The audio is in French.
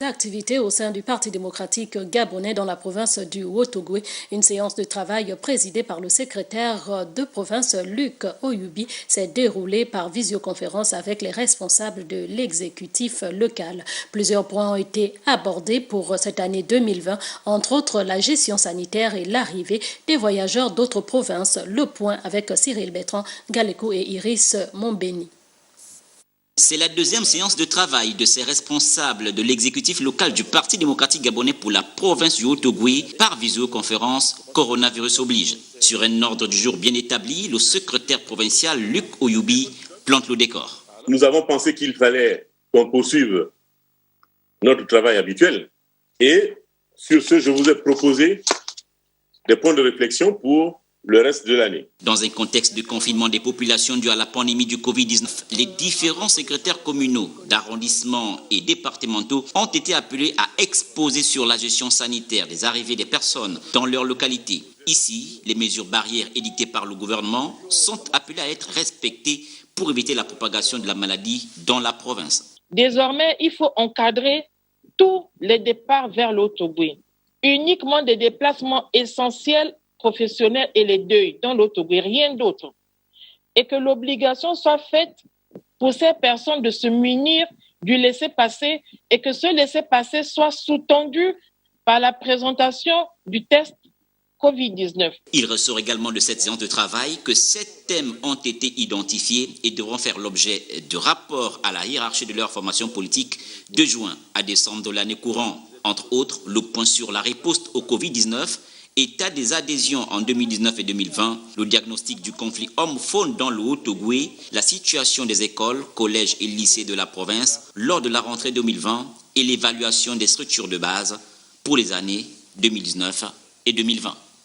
Activités au sein du Parti démocratique gabonais dans la province du Haut-Ogooué. Une séance de travail présidée par le secrétaire de province Luc Oyubi s'est déroulée par visioconférence avec les responsables de l'exécutif local. Plusieurs points ont été abordés pour cette année 2020, entre autres la gestion sanitaire et l'arrivée des voyageurs d'autres provinces. Le point avec Cyril Bertrand, Galéco et Iris Mombeni. C'est la deuxième séance de travail de ces responsables de l'exécutif local du Parti démocratique gabonais pour la province du Haut-Ogooué par visioconférence, coronavirus oblige. Sur un ordre du jour bien établi, le secrétaire provincial Luc Oyubi plante le décor. Nous avons pensé qu'il fallait qu'on poursuive notre travail habituel et sur ce, je vous ai proposé des points de réflexion pour le reste de l'année. Dans un contexte de confinement des populations dû à la pandémie du Covid-19, les différents secrétaires communaux, d'arrondissement et départementaux ont été appelés à exposer sur la gestion sanitaire des arrivées des personnes dans leur localité. Ici, les mesures barrières édictées par le gouvernement sont appelées à être respectées pour éviter la propagation de la maladie dans la province. Désormais, il faut encadrer tous les départs vers le Haut-Ogooué. Uniquement des déplacements essentiels professionnels et les deuils dans l'Haut-Ogooué, rien d'autre. Et que l'obligation soit faite pour ces personnes de se munir du laissez-passer et que ce laissez-passer soit sous-tendu par la présentation du test Covid-19. Il ressort également de cette séance de travail que 7 thèmes ont été identifiés et devront faire l'objet de rapports à la hiérarchie de leur formation politique de juin à décembre de l'année courante. Entre autres, le point sur la riposte au Covid-19, état des adhésions en 2019 et 2020, le diagnostic du conflit homme-faune dans le Haut-Ogooué, la situation des écoles, collèges et lycées de la province lors de la rentrée 2020 et l'évaluation des structures de base pour les années 2019 et 2020.